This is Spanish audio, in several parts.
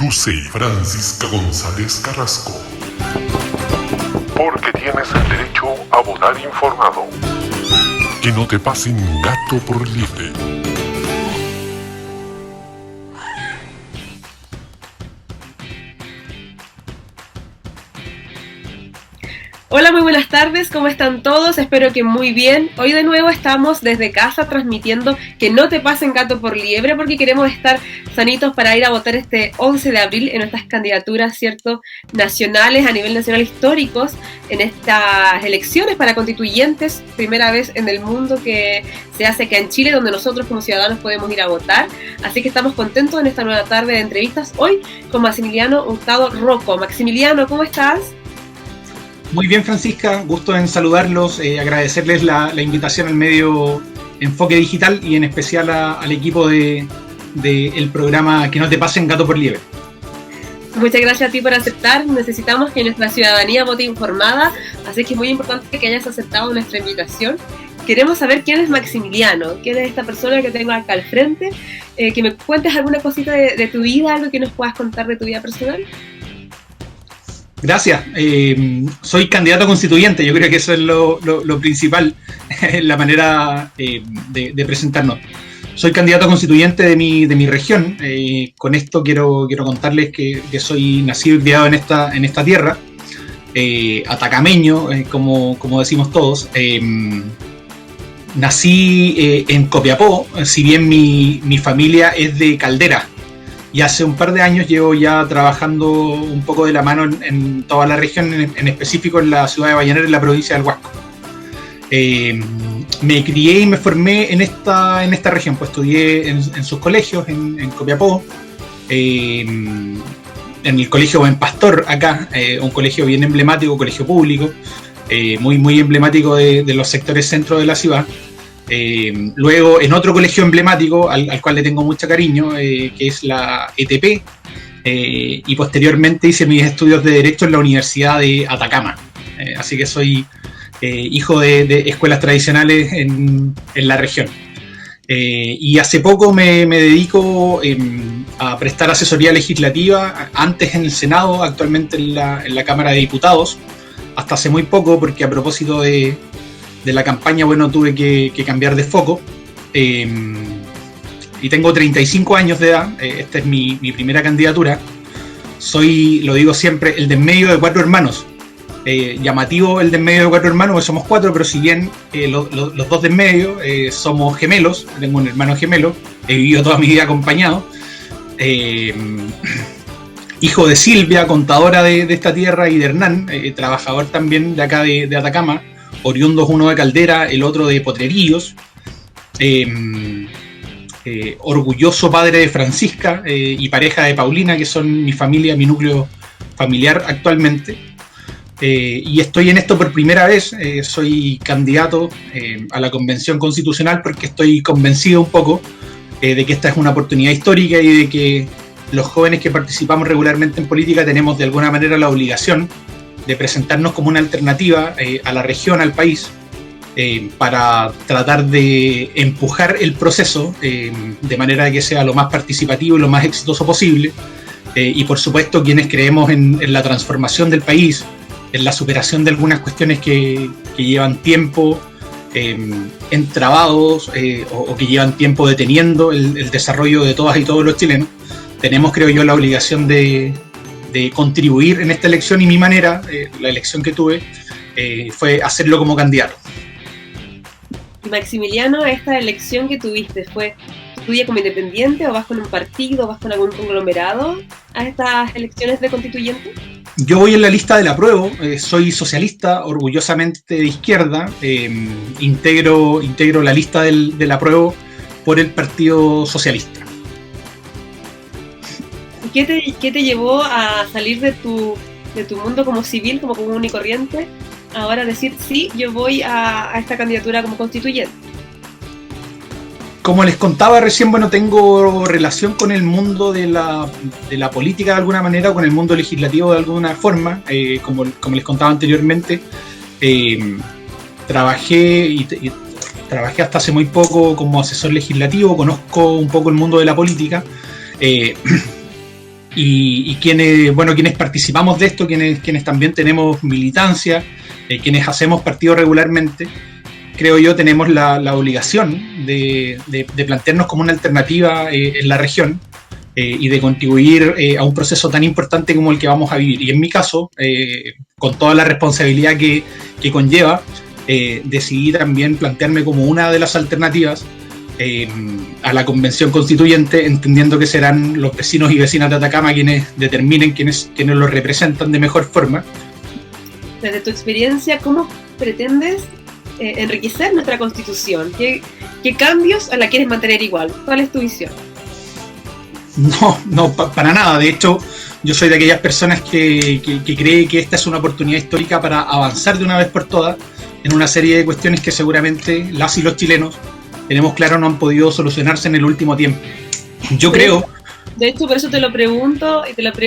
Conduce Francisca González Carrasco. Porque tienes el derecho a votar informado. Que no te pasen gato por liebre. Hola, muy buenas tardes, ¿cómo están todos? Espero que muy bien. Hoy de nuevo estamos desde casa transmitiendo que no te pasen gato por liebre porque queremos estar sanitos para ir a votar este 11 de abril en nuestras candidaturas, ¿cierto?, nacionales, a nivel nacional históricos, en estas elecciones para constituyentes, primera vez en el mundo que se hace acá en Chile, donde nosotros como ciudadanos podemos ir a votar. Así que estamos contentos en esta nueva tarde de entrevistas hoy con Maximiliano Hurtado Rocco. Maximiliano, ¿cómo estás? Muy bien, Francisca, gusto en saludarlos, agradecerles la invitación al medio Enfoque Digital y en especial al equipo del programa Que no te pasen gato por liebre. Muchas gracias a ti por aceptar. Necesitamos que nuestra ciudadanía vote informada, así que es muy importante que hayas aceptado nuestra invitación. Queremos saber quién es Maximiliano, quién es esta persona que tengo acá al frente, que me cuentes alguna cosita de tu vida, algo que nos puedas contar de tu vida personal. Gracias. Soy candidato a constituyente, yo creo que eso es lo principal, la manera de presentarnos. Soy candidato a constituyente de mi región. Con esto quiero contarles que soy nacido y criado en esta tierra, atacameño, como decimos todos. Nací en Copiapó, si bien mi familia es de Caldera. Y hace un par de años llevo ya trabajando un poco de la mano en toda la región, en específico en la ciudad de Vallenar, en la provincia del Huasco. Me crié y me formé en esta región, pues estudié en sus colegios, en Copiapó, en el colegio Buen Pastor, acá, un colegio bien emblemático, colegio público, muy emblemático de los sectores centro de la ciudad. Luego en otro colegio emblemático al cual le tengo mucho cariño, que es la ETP, y posteriormente hice mis estudios de Derecho en la Universidad de Atacama, así que soy hijo de escuelas tradicionales en la región, y hace poco me dedico a prestar asesoría legislativa, antes en el Senado, actualmente en la Cámara de Diputados, hasta hace muy poco porque a propósito de la campaña, bueno, tuve que cambiar de foco, y tengo 35 años de edad. Esta es mi primera candidatura. Soy, lo digo siempre, el de en medio de 4 hermanos. Llamativo el de en medio de 4 hermanos, porque somos 4, pero si bien los 2 de en medio somos gemelos, tengo un hermano gemelo, he vivido toda mi vida acompañado. Hijo de Silvia, contadora de esta tierra, y de Hernán, trabajador también de acá de Atacama, oriundos, uno de Caldera, el otro de Potrerillos, orgulloso padre de Francisca y pareja de Paulina, que son mi familia, mi núcleo familiar actualmente, y estoy en esto por primera vez. Soy candidato a la Convención Constitucional porque estoy convencido un poco de que esta es una oportunidad histórica y de que los jóvenes que participamos regularmente en política tenemos de alguna manera la obligación de presentarnos como una alternativa a la región, al país, para tratar de empujar el proceso de manera que sea lo más participativo y lo más exitoso posible, y por supuesto quienes creemos en la transformación del país, en la superación de algunas cuestiones que llevan tiempo entrabados, o que llevan tiempo deteniendo el desarrollo de todas y todos los chilenos, tenemos, creo yo, la obligación de contribuir en esta elección, y mi manera, la elección que tuve, fue hacerlo como candidato. Maximiliano, esta elección que tuviste, ¿fue tuya como independiente o vas con un partido, o vas con algún conglomerado a estas elecciones de constituyente? Yo voy en la lista del apruebo, soy socialista, orgullosamente de izquierda, integro la lista del apruebo por el Partido Socialista. ¿Qué te llevó a salir de tu mundo como civil, como común y corriente, ahora decir, sí, yo voy a esta candidatura como constituyente? Como les contaba recién, bueno, tengo relación con el mundo de la política de alguna manera, o con el mundo legislativo de alguna forma. Como les contaba anteriormente, trabajé hasta hace muy poco como asesor legislativo, conozco un poco el mundo de la política. quienes participamos de esto, quienes también tenemos militancia, quienes hacemos partido regularmente, creo yo tenemos la obligación de plantearnos como una alternativa en la región y de contribuir a un proceso tan importante como el que vamos a vivir. Y en mi caso, con toda la responsabilidad que conlleva, decidí también plantearme como una de las alternativas a la convención constituyente, entendiendo que serán los vecinos y vecinas de Atacama quienes determinen quiénes los representan de mejor forma. Desde tu experiencia, ¿cómo pretendes enriquecer nuestra Constitución? ¿Qué cambios la quieres mantener igual? ¿Cuál es tu visión? No, para nada. De hecho, yo soy de aquellas personas que cree que esta es una oportunidad histórica para avanzar de una vez por todas en una serie de cuestiones que seguramente las y los chilenos tenemos claro no han podido solucionarse en el último tiempo. Yo creo... De hecho, por eso te lo pregunto,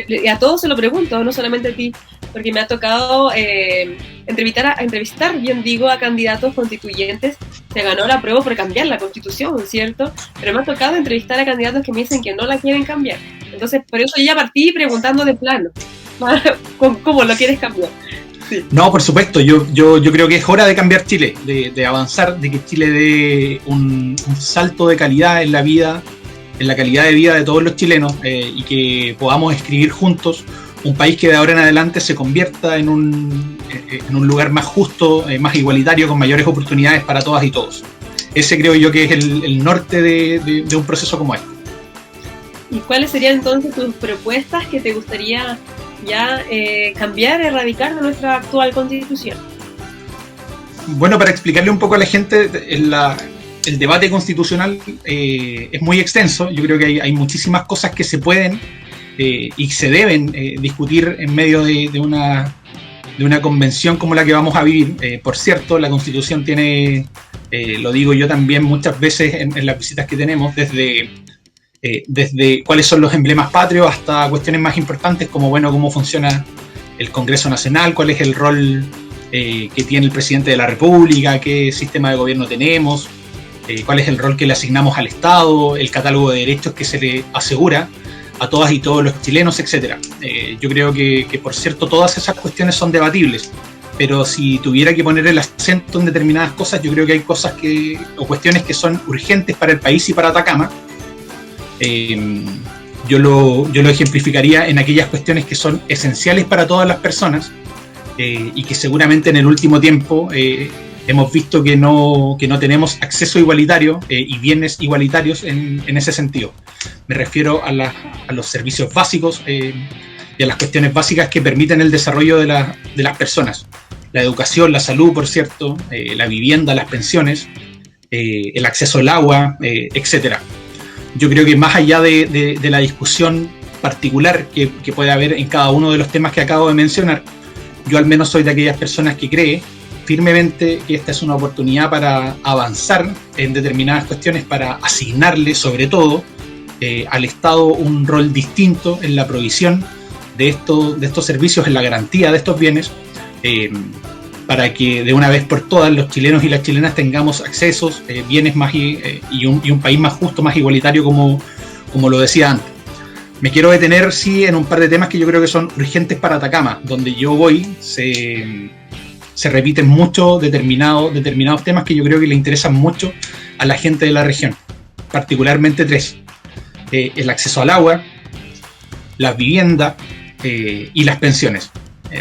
y a todos se lo pregunto, no solamente a ti, porque me ha tocado entrevistar, bien digo, a candidatos constituyentes. Se ganó la prueba por cambiar la Constitución, ¿cierto? Pero me ha tocado entrevistar a candidatos que me dicen que no la quieren cambiar. Entonces, por eso ya partí preguntando de plano, ¿cómo lo quieres cambiar? Sí. No, por supuesto, yo creo que es hora de cambiar Chile, de avanzar, de que Chile dé un salto de calidad en la vida, en la calidad de vida de todos los chilenos, y que podamos escribir juntos un país que de ahora en adelante se convierta en un lugar más justo, más igualitario, con mayores oportunidades para todas y todos. Ese creo yo que es el norte de un proceso como este. ¿Y cuáles serían entonces tus propuestas que te gustaría ya cambiar, erradicar de nuestra actual Constitución? Bueno, para explicarle un poco a la gente, el debate constitucional es muy extenso. Yo creo que hay muchísimas cosas que se pueden y se deben discutir en medio de una convención como la que vamos a vivir. Por cierto, la Constitución tiene, lo digo yo también muchas veces en las visitas que tenemos, desde cuáles son los emblemas patrios hasta cuestiones más importantes como, bueno, cómo funciona el Congreso Nacional, cuál es el rol que tiene el presidente de la República, qué sistema de gobierno tenemos, cuál es el rol que le asignamos al Estado, el catálogo de derechos que se le asegura a todas y todos los chilenos, etc. Yo creo que, por cierto, todas esas cuestiones son debatibles, pero si tuviera que poner el acento en determinadas cosas, yo creo que hay cosas o cuestiones que son urgentes para el país y para Atacama. Yo lo ejemplificaría en aquellas cuestiones que son esenciales para todas las personas y que seguramente en el último tiempo hemos visto que no tenemos acceso igualitario y bienes igualitarios en ese sentido. Me refiero a los servicios básicos y a las cuestiones básicas que permiten el desarrollo de las personas. La educación, la salud, por cierto, la vivienda, las pensiones, el acceso al agua, etcétera. Yo creo que más allá de la discusión particular que puede haber en cada uno de los temas que acabo de mencionar, yo al menos soy de aquellas personas que cree firmemente que esta es una oportunidad para avanzar en determinadas cuestiones, para asignarle sobre todo al Estado un rol distinto en la provisión de estos servicios, en la garantía de estos bienes, para que de una vez por todas los chilenos y las chilenas tengamos accesos, bienes más y un país más justo, más igualitario, como lo decía antes. Me quiero detener, sí, en un par de temas que yo creo que son urgentes para Atacama. Donde yo voy se repiten mucho determinados temas que yo creo que le interesan mucho a la gente de la región, particularmente tres: el acceso al agua, la vivienda y las pensiones.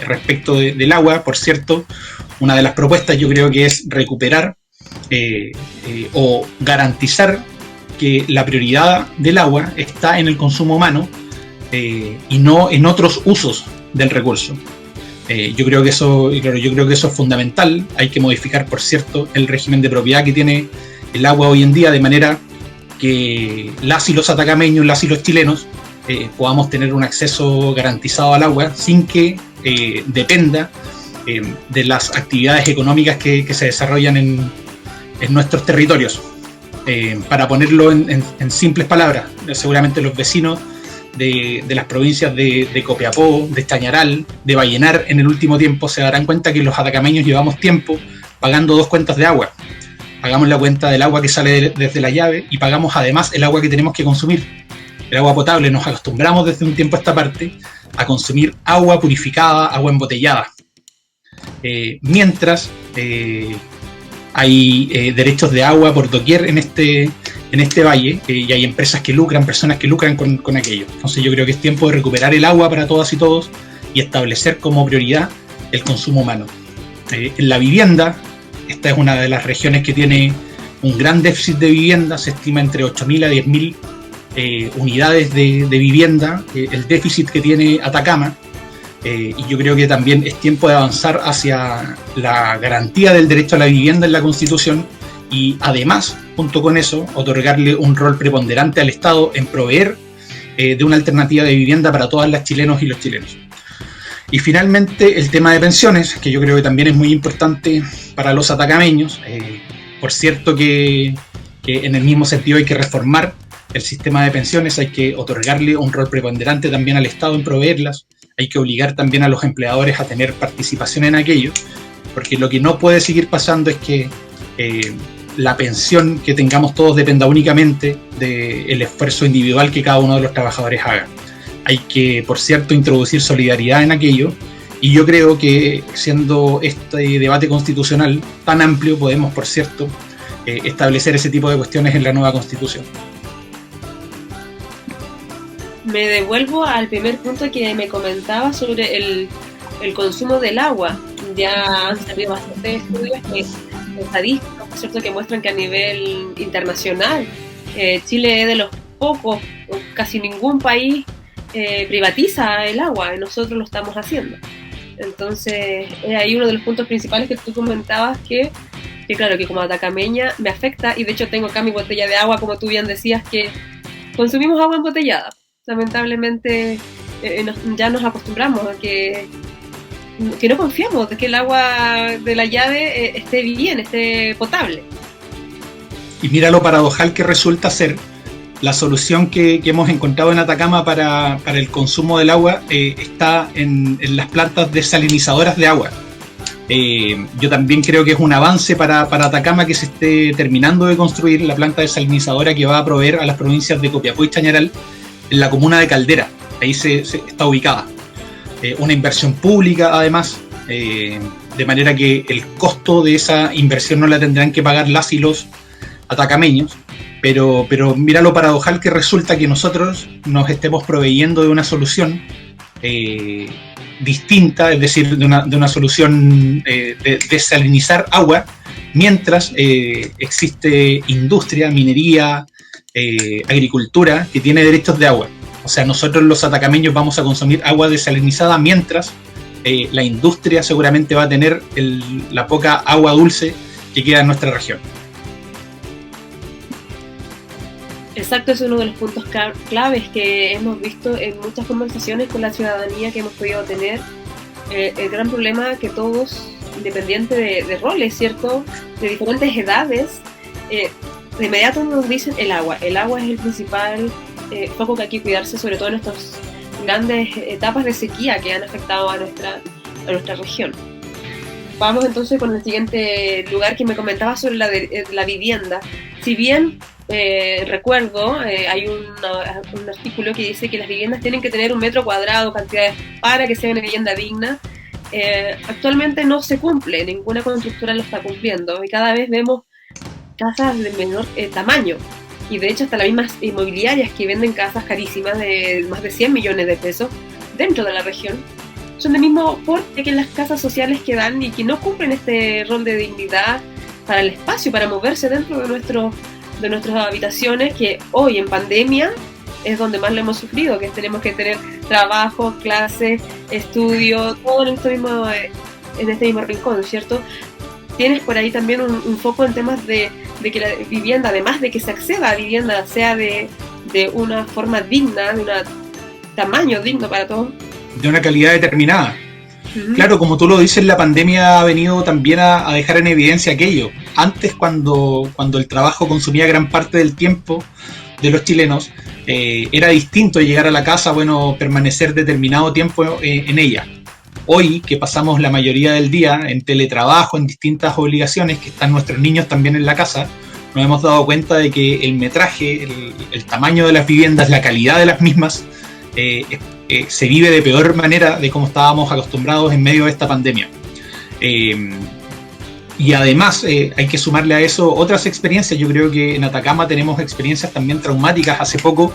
Respecto del agua, por cierto, una de las propuestas yo creo que es recuperar o garantizar que la prioridad del agua está en el consumo humano y no en otros usos del recurso. Yo creo que eso es fundamental. Hay que modificar, por cierto, el régimen de propiedad que tiene el agua hoy en día, de manera que las y los atacameños, las y los chilenos podamos tener un acceso garantizado al agua sin que dependa de las actividades económicas que se desarrollan en nuestros territorios. Para ponerlo en simples palabras, seguramente los vecinos de las provincias de Copiapó, de Chañaral, de Vallenar, en el último tiempo se darán cuenta que los atacameños llevamos tiempo pagando dos cuentas de agua. Pagamos la cuenta del agua que sale desde la llave y pagamos además el agua que tenemos que consumir. el agua potable, nos acostumbramos desde un tiempo a esta parte a consumir agua purificada, agua embotellada. Mientras hay derechos de agua por doquier en este valle, y hay empresas que lucran, personas que lucran con aquello. Entonces yo creo que es tiempo de recuperar el agua para todas y todos y establecer como prioridad el consumo humano. En la vivienda, esta es una de las regiones que tiene un gran déficit de vivienda, se estima entre 8.000 a 10.000 unidades de vivienda, el déficit que tiene Atacama, y yo creo que también es tiempo de avanzar hacia la garantía del derecho a la vivienda en la Constitución y además, junto con eso, otorgarle un rol preponderante al Estado en proveer de una alternativa de vivienda para todas las chilenos y los chilenos. Y finalmente el tema de pensiones, que yo creo que también es muy importante para los atacameños. Por cierto que en el mismo sentido hay que reformar el sistema de pensiones, hay que otorgarle un rol preponderante también al Estado en proveerlas, hay que obligar también a los empleadores a tener participación en aquello, porque lo que no puede seguir pasando es que la pensión que tengamos todos dependa únicamente del esfuerzo individual que cada uno de los trabajadores haga. Hay que, por cierto, introducir solidaridad en aquello, y yo creo que siendo este debate constitucional tan amplio, podemos, por cierto, establecer ese tipo de cuestiones en la nueva Constitución. Me devuelvo al primer punto que me comentaba sobre el consumo del agua. Ya han salido bastantes estudios estadísticos, ¿cierto?, que muestran que a nivel internacional Chile es de los pocos, casi ningún país privatiza el agua, y nosotros lo estamos haciendo. Entonces es ahí uno de los puntos principales que tú comentabas, que claro, que como atacameña me afecta, y de hecho tengo acá mi botella de agua, como tú bien decías, que consumimos agua embotellada. Lamentablemente ya nos acostumbramos a que no confiamos de que el agua de la llave esté bien, esté potable. Y mira lo paradojal que resulta ser la solución que hemos encontrado en Atacama para el consumo del agua. Está en las plantas desalinizadoras de agua. Yo también creo que es un avance para Atacama que se esté terminando de construir la planta desalinizadora que va a proveer a las provincias de Copiapó y Chañaral en la comuna de Caldera. Ahí se está ubicada. Una inversión pública además, de manera que el costo de esa inversión no la tendrán que pagar las y los atacameños, pero mira lo paradojal que resulta que nosotros nos estemos proveyendo de una solución distinta, es decir, de una solución de desalinizar agua, mientras existe industria, minería, agricultura que tiene derechos de agua. O sea, nosotros los atacameños vamos a consumir agua desalinizada, mientras la industria seguramente va a tener la poca agua dulce que queda en nuestra región. Exacto, es uno de los puntos claves que hemos visto en muchas conversaciones con la ciudadanía que hemos podido tener. El gran problema que todos, independiente de roles, ¿cierto?, de diferentes edades, de inmediato nos dicen el agua. El agua es el principal foco que hay que cuidarse, sobre todo en estas grandes etapas de sequía que han afectado a nuestra región. Vamos entonces con el siguiente lugar que me comentaba sobre la vivienda. Si bien recuerdo, hay un artículo que dice que las viviendas tienen que tener 1 metro cuadrado, cantidades para que sea una vivienda digna. Actualmente no se cumple, ninguna constructora lo está cumpliendo, y cada vez vemos casas de menor tamaño, y de hecho hasta las mismas inmobiliarias que venden casas carísimas de más de 100 millones de pesos dentro de la región son del mismo porte que las casas sociales que dan y que no cumplen este rol de dignidad para el espacio, para moverse dentro de nuestras habitaciones, que hoy en pandemia es donde más lo hemos sufrido, que tenemos que tener trabajo, clases, estudio, todo en este mismo rincón, ¿cierto? Tienes por ahí también un foco en temas de que la vivienda, además de que se acceda a vivienda, sea de una forma digna, de un tamaño digno para todos. De una calidad determinada. Uh-huh. Claro, como tú lo dices, la pandemia ha venido también a dejar en evidencia aquello. Antes, cuando el trabajo consumía gran parte del tiempo de los chilenos, era distinto llegar a la casa, permanecer determinado tiempo en ella. Hoy, que pasamos la mayoría del día en teletrabajo, en distintas obligaciones, que están nuestros niños también en la casa, nos hemos dado cuenta de que el metraje, el tamaño de las viviendas, la calidad de las mismas, se vive de peor manera de como estábamos acostumbrados en medio de esta pandemia. Y además hay que sumarle a eso otras experiencias. Yo creo que en Atacama tenemos experiencias también traumáticas. Hace poco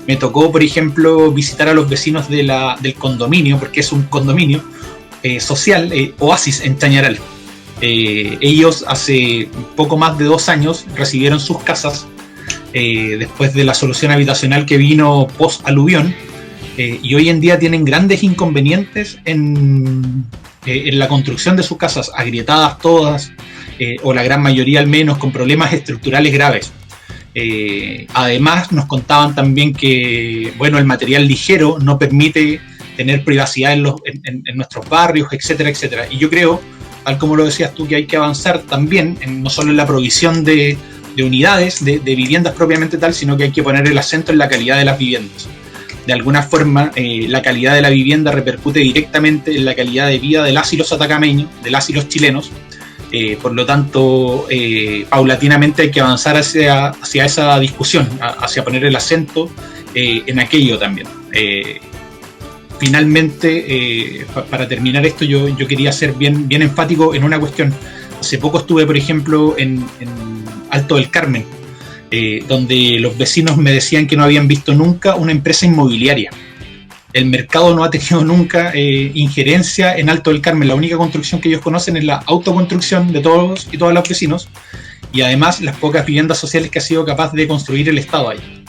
me tocó, por ejemplo, visitar a los vecinos del condominio, porque es un condominio social, Oasis, en Chañaral. Ellos hace poco más de 2 años recibieron sus casas después de la solución habitacional que vino post-aluvión, y hoy en día tienen grandes inconvenientes en la construcción de sus casas, agrietadas todas, o la gran mayoría al menos, con problemas estructurales graves. Además nos contaban también que, bueno, el material ligero no permite tener privacidad en nuestros barrios, etcétera, etcétera. Y yo creo, tal como lo decías tú, que hay que avanzar también no solo en la provisión de unidades, de viviendas propiamente tal, sino que hay que poner el acento en la calidad de las viviendas. De alguna forma, la calidad de la vivienda repercute directamente en la calidad de vida de las y los atacameños, de las y los chilenos. Por lo tanto, paulatinamente hay que avanzar hacia esa discusión, hacia poner el acento en aquello también. Finalmente, para terminar esto, yo quería ser bien enfático en una cuestión. Hace poco estuve, por ejemplo, en Alto del Carmen, donde los vecinos me decían que no habían visto nunca una empresa inmobiliaria. El mercado no ha tenido nunca injerencia en Alto del Carmen. La única construcción que ellos conocen es la autoconstrucción de todos y todas los vecinos, y además las pocas viviendas sociales que ha sido capaz de construir el Estado ahí.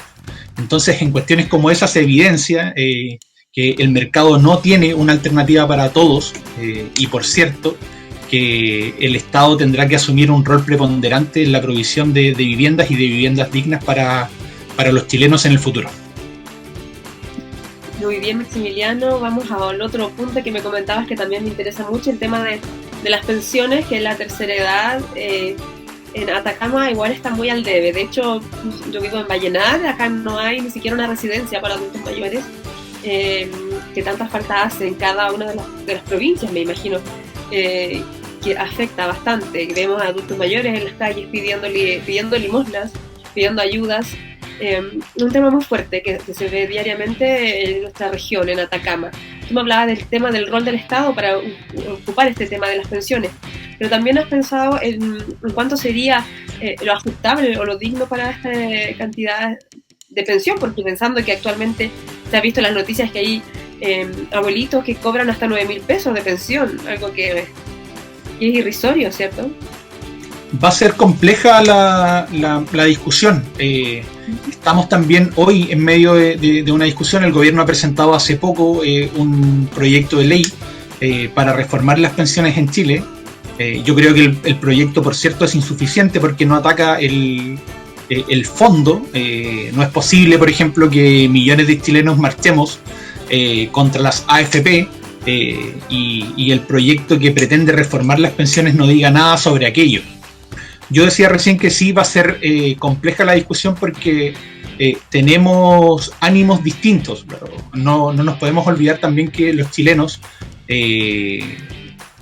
Entonces, en cuestiones como esa se evidencia que el mercado no tiene una alternativa para todos, y por cierto, que el Estado tendrá que asumir un rol preponderante en la provisión de viviendas y de viviendas dignas para los chilenos en el futuro. Muy bien, Maximiliano, vamos al otro punto que me comentabas que también me interesa mucho, el tema de las pensiones, que la tercera edad en Atacama igual está muy al debe. De hecho, yo vivo en Vallenar, acá no hay ni siquiera una residencia para adultos mayores, que tanta falta hace en cada una de las provincias, me imagino, que afecta bastante. Vemos a adultos mayores en las calles pidiendo limosnas, pidiendo ayudas. Un tema muy fuerte que se ve diariamente en nuestra región, en Atacama. Tú me hablabas del tema del rol del Estado para ocupar este tema de las pensiones, pero también has pensado en cuánto sería lo ajustable o lo digno para esta cantidad de pensión, porque pensando que actualmente se ha visto en las noticias que hay abuelitos que cobran hasta 9.000 pesos de pensión, algo que es irrisorio, ¿cierto? Va a ser compleja la discusión. Estamos también hoy en medio de una discusión. El gobierno ha presentado hace poco un proyecto de ley para reformar las pensiones en Chile. Yo creo que el proyecto, por cierto, es insuficiente porque no ataca el fondo. No es posible, por ejemplo, que millones de chilenos marchemos contra las AFP y el proyecto que pretende reformar las pensiones no diga nada sobre aquello. Yo decía recién que sí va a ser compleja la discusión porque tenemos ánimos distintos. No nos podemos olvidar también que los chilenos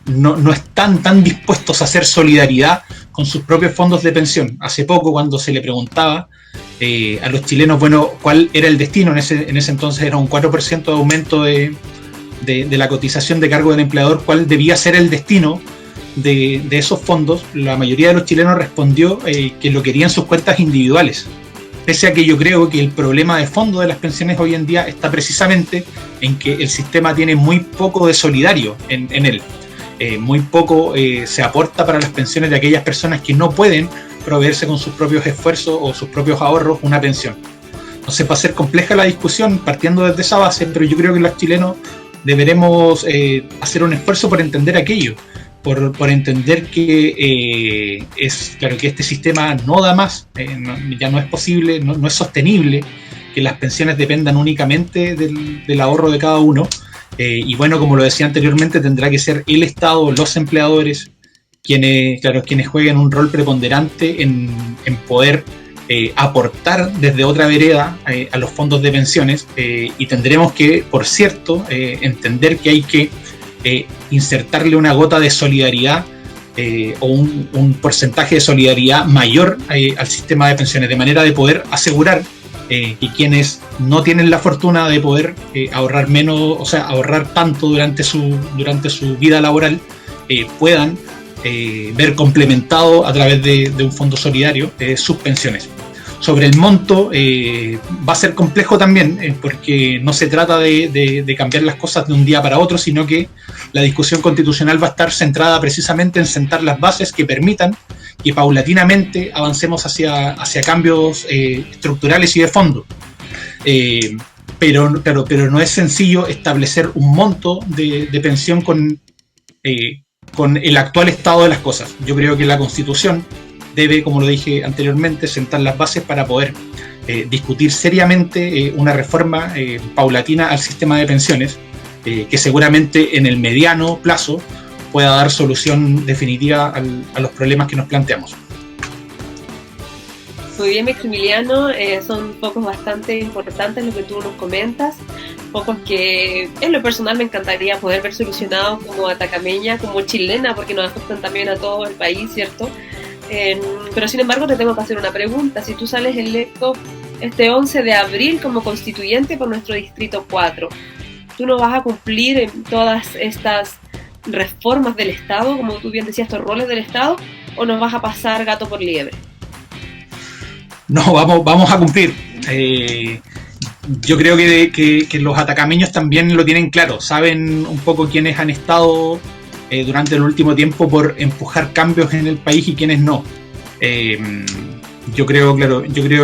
no están tan dispuestos a hacer solidaridad con sus propios fondos de pensión. Hace poco, cuando se le preguntaba a los chilenos, bueno, cuál era el destino, en ese entonces era un 4% de aumento de la cotización de cargo del empleador, cuál debía ser el destino de esos fondos, la mayoría de los chilenos respondió que lo querían sus cuentas individuales. Pese a que yo creo que el problema de fondo de las pensiones hoy en día está precisamente en que el sistema tiene muy poco de solidario en él. Muy poco se aporta para las pensiones de aquellas personas que no pueden proveerse con sus propios esfuerzos o sus propios ahorros una pensión. Entonces va a ser compleja la discusión partiendo desde esa base, pero yo creo que los chilenos deberemos hacer un esfuerzo por entender aquello, por entender que es claro que este sistema no da más, ya no es posible, no es sostenible que las pensiones dependan únicamente del ahorro de cada uno, y bueno, como lo decía anteriormente, tendrá que ser el Estado, los empleadores, quienes jueguen un rol preponderante en poder aportar desde otra vereda a los fondos de pensiones, y tendremos que, por cierto, entender que hay que insertarle una gota de solidaridad o un porcentaje de solidaridad mayor al sistema de pensiones, de manera de poder asegurar que quienes no tienen la fortuna de poder ahorrar menos, o sea, ahorrar tanto durante su vida laboral, puedan ver complementado a través de un fondo solidario sus pensiones. Sobre el monto va a ser complejo también, porque no se trata de cambiar las cosas de un día para otro, sino que la discusión constitucional va a estar centrada precisamente en sentar las bases que permitan que paulatinamente avancemos hacia cambios estructurales y de fondo. Pero no es sencillo establecer un monto de pensión con el actual estado de las cosas. Yo creo que la Constitución debe, como lo dije anteriormente, sentar las bases para poder discutir seriamente una reforma paulatina al sistema de pensiones, que seguramente en el mediano plazo pueda dar solución definitiva a los problemas que nos planteamos. Muy bien, Maximiliano, son focos bastante importantes lo que tú nos comentas, focos que en lo personal me encantaría poder ver solucionados como atacameña, como chilena, porque nos afectan también a todo el país, ¿cierto? Pero sin embargo te tengo que hacer una pregunta. Si tú sales electo este 11 de abril como constituyente por nuestro distrito 4, ¿tú no vas a cumplir en todas estas reformas del Estado, como tú bien decías, estos roles del Estado, o nos vas a pasar gato por liebre? No, vamos a cumplir. Yo creo que los atacameños también lo tienen claro, saben un poco quiénes han estado durante el último tiempo por empujar cambios en el país y quiénes no. Yo creo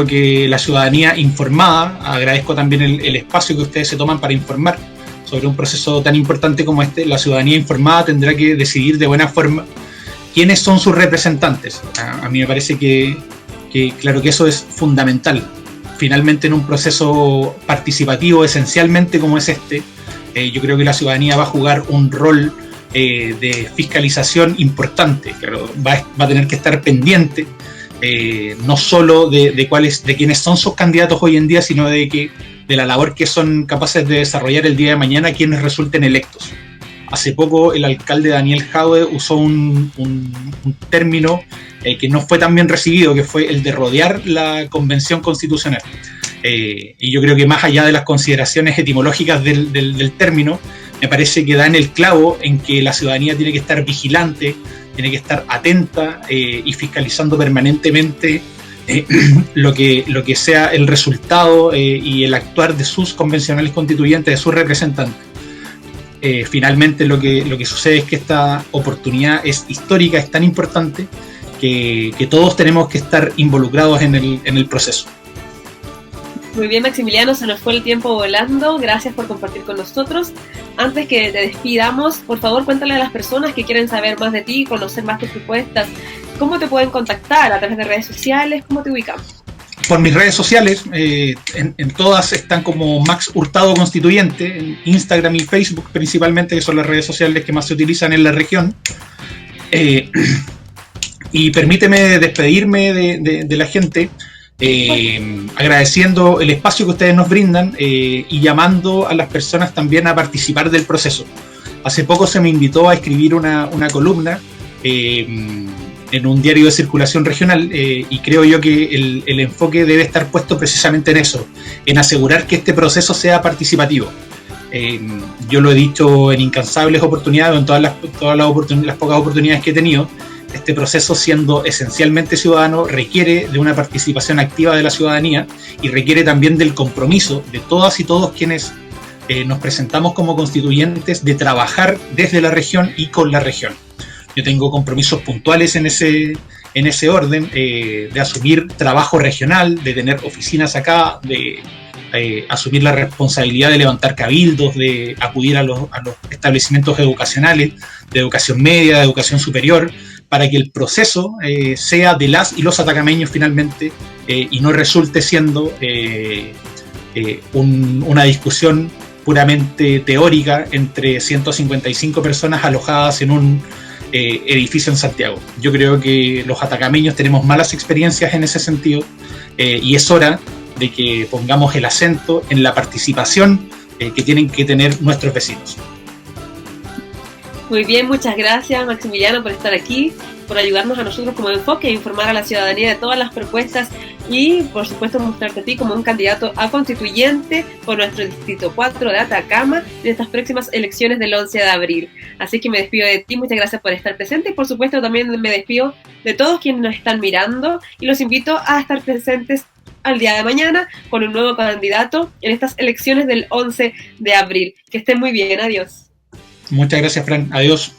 que la ciudadanía informada, agradezco también el espacio que ustedes se toman para informar sobre un proceso tan importante como este. La ciudadanía informada tendrá que decidir de buena forma quiénes son sus representantes. A mí me parece que claro que eso es fundamental. Finalmente, en un proceso participativo esencialmente como es este, yo creo que la ciudadanía va a jugar un rol de fiscalización importante. Claro, va a tener que estar pendiente no solo de quiénes son sus candidatos hoy en día, sino de la labor que son capaces de desarrollar el día de mañana quienes resulten electos. Hace poco el alcalde Daniel Jadwe usó un término que no fue tan bien recibido, que fue el de rodear la convención constitucional. Y yo creo que más allá de las consideraciones etimológicas del término, me parece que da en el clavo en que la ciudadanía tiene que estar vigilante, tiene que estar atenta y fiscalizando permanentemente lo que sea el resultado y el actuar de sus convencionales constituyentes, de sus representantes. Finalmente lo que sucede es que esta oportunidad es histórica, es tan importante que todos tenemos que estar involucrados en el proceso. Muy bien, Maximiliano, se nos fue el tiempo volando. Gracias por compartir con nosotros. Antes que te despidamos, por favor, cuéntale a las personas que quieren saber más de ti, conocer más tus propuestas, ¿cómo te pueden contactar? ¿A través de redes sociales? ¿Cómo te ubicamos? Por mis redes sociales, en todas están como Max Hurtado Constituyente, en Instagram y Facebook principalmente, que son las redes sociales que más se utilizan en la región. Y permíteme despedirme de la gente, agradeciendo el espacio que ustedes nos brindan y llamando a las personas también a participar del proceso. Hace poco se me invitó a escribir una columna en un diario de circulación regional y creo yo que el enfoque debe estar puesto precisamente en eso, en asegurar que este proceso sea participativo. Yo lo he dicho en incansables oportunidades, en todas las pocas oportunidades que he tenido. Este proceso, siendo esencialmente ciudadano, requiere de una participación activa de la ciudadanía y requiere también del compromiso de todas y todos quienes nos presentamos como constituyentes de trabajar desde la región y con la región. Yo tengo compromisos puntuales en ese orden, de asumir trabajo regional, de tener oficinas acá, de asumir la responsabilidad de levantar cabildos, de acudir a los establecimientos educacionales, de educación media, de educación superior, para que el proceso sea de las y los atacameños finalmente y no resulte siendo una discusión puramente teórica entre 155 personas alojadas en un edificio en Santiago. Yo creo que los atacameños tenemos malas experiencias en ese sentido y es hora de que pongamos el acento en la participación que tienen que tener nuestros vecinos. Muy bien, muchas gracias Maximiliano por estar aquí, por ayudarnos a nosotros como enfoque, informar a la ciudadanía de todas las propuestas y por supuesto mostrarte a ti como un candidato a constituyente por nuestro Distrito 4 de Atacama en estas próximas elecciones del 11 de abril. Así que me despido de ti, muchas gracias por estar presente y por supuesto también me despido de todos quienes nos están mirando y los invito a estar presentes al día de mañana con un nuevo candidato en estas elecciones del 11 de abril. Que estén muy bien, adiós. Muchas gracias, Fran. Adiós.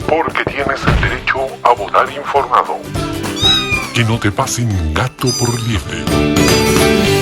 Porque tienes el derecho a votar informado. Que no te pasen gato por liebre.